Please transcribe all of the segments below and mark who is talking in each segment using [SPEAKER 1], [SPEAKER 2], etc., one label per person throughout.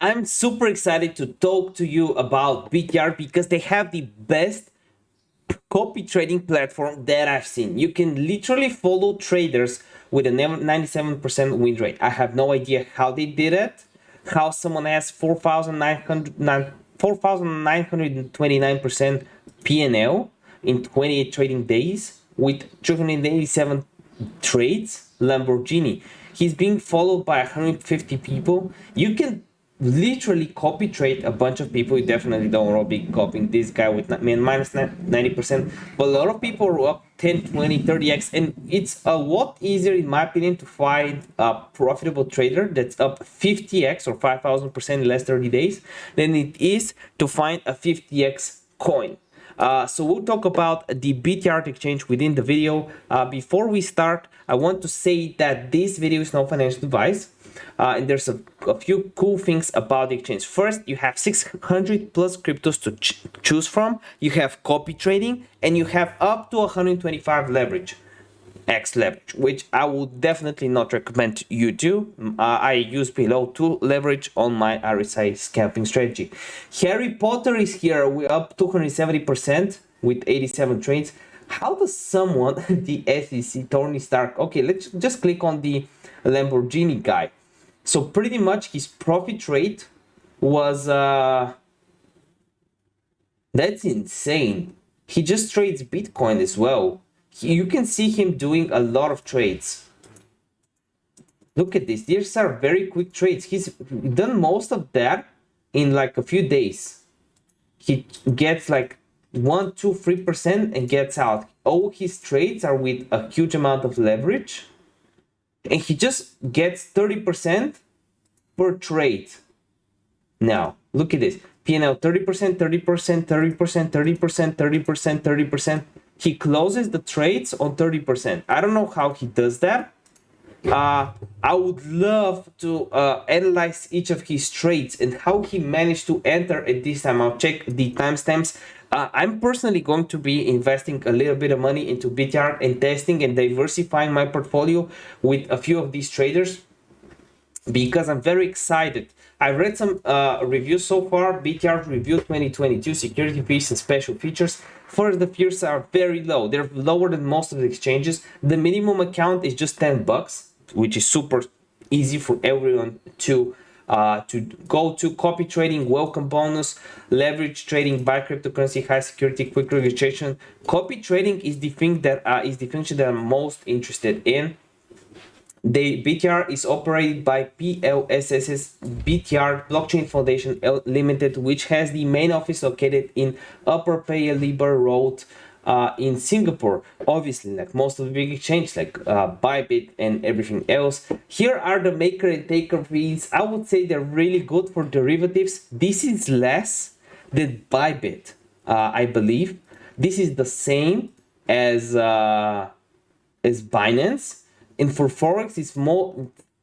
[SPEAKER 1] I'm super excited to talk to you about BitYard because they have the best copy trading platform that I've seen. You can literally follow traders with a 97% win rate. I have no idea how they did it, how someone has 4,929% PNL in 28 trading days with 387 trades. Lamborghini. He's being followed by 150 people. You can literally copy trade a bunch of people. You definitely don't want to be copying this guy with minus 90%, but a lot of people are up 10, 20, 30x, and it's a lot easier, in my opinion, to find a profitable trader that's up 50x or 5,000% in less 30 days than it is to find a 50x coin. So we'll talk about the BitYard Exchange within the video. Before we start, I want to say that this video is no financial advice. And there's a few cool things about the exchange. First, you have 600 plus cryptos to choose from. You have copy trading, and you have up to 125 leverage. X leverage, which I would definitely not recommend you do. I use below 2 leverage on my RSI scalping strategy. Harry Potter is here. We're up 270% with 87 trades. How does someone, the SEC, Tony Stark, okay, let's just click on the Lamborghini guy. So pretty much his profit rate was, that's insane. He just trades Bitcoin as well. You can see him doing a lot of trades. Look at this. These are very quick trades. He's done most of that in like a few days. He gets like 1, 2, 3% and gets out. All his trades are with a huge amount of leverage. And he just gets 30% per trade. Now, look at this. P&L 30%, 30%, 30%, 30%, 30%, 30%. He closes the trades on 30%. I don't know how he does that. I would love to analyze each of his trades and how he managed to enter at this time. I'll check the timestamps. I'm personally going to be investing a little bit of money into BitYard and testing and diversifying my portfolio with a few of these traders because I'm very excited. I read some reviews so far. BitYard Review 2022, security fees and special features. First, the fees are very low. They're lower than most of the exchanges. The minimum account is just $10, which is super easy for everyone to go to. Copy trading, welcome bonus, leverage trading, buy cryptocurrency, high security, quick registration. Copy trading is the thing that is the function that I'm most interested in. The BitYard is operated by PLSS's BitYard Blockchain Foundation Limited, which has the main office located in Upper Paya Lebar Road in Singapore. Obviously, like most of the big exchanges like Bybit and everything else. Here are the maker and taker fees. I would say they're really good for derivatives. This is less than Bybit, I believe. This is the same as Binance. And for Forex, it's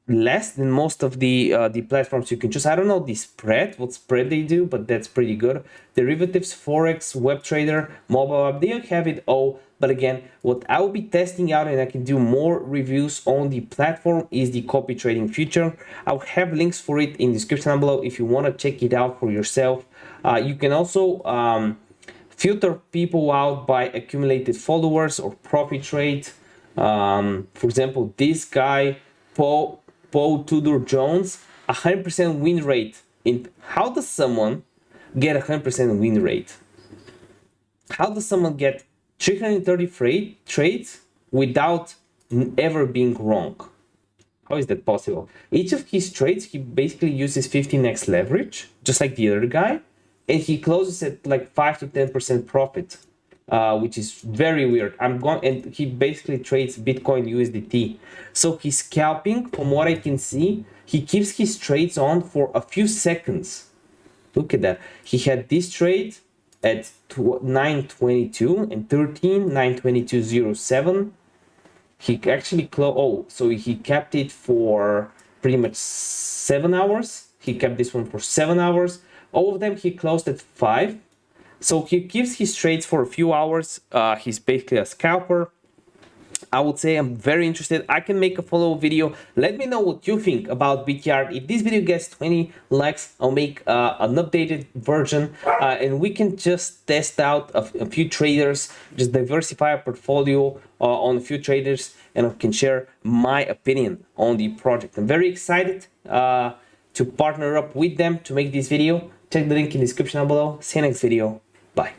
[SPEAKER 1] less than most of the platforms you can choose. I don't know the spread, what spread they do, but that's pretty good. Derivatives, Forex, web trader, mobile app, they have it all. But again, what I will be testing out and I can do more reviews on the platform is the copy trading feature. I'll have links for it in the description below if you want to check it out for yourself. You can also filter people out by accumulated followers or profit rate. For example, this guy, Paul Tudor Jones, 100% win rate. How does someone get 100% win rate? How does someone get 330 trades without ever being wrong? How is that possible? Each of his trades, he basically uses 15x leverage, just like the other guy, and he closes at like 5 to 10% profit. Which is very weird. And he basically trades Bitcoin USDT. So he's scalping, from what I can see, he keeps his trades on for a few seconds. Look at that. He had this trade at 922 and 13, 922.07. He actually so he kept it for pretty much 7 hours. He kept this one for 7 hours. All of them he closed at 5. So he keeps his trades for a few hours. He's basically a scalper. I would say I'm very interested. I can make a follow-up video. Let me know what you think about BitYard. If this video gets 20 likes, I'll make an updated version and we can just test out a few traders, just diversify our portfolio on a few traders, and I can share my opinion on the project. I'm very excited to partner up with them to make this video. Check the link in the description down below. See you next video. Bye.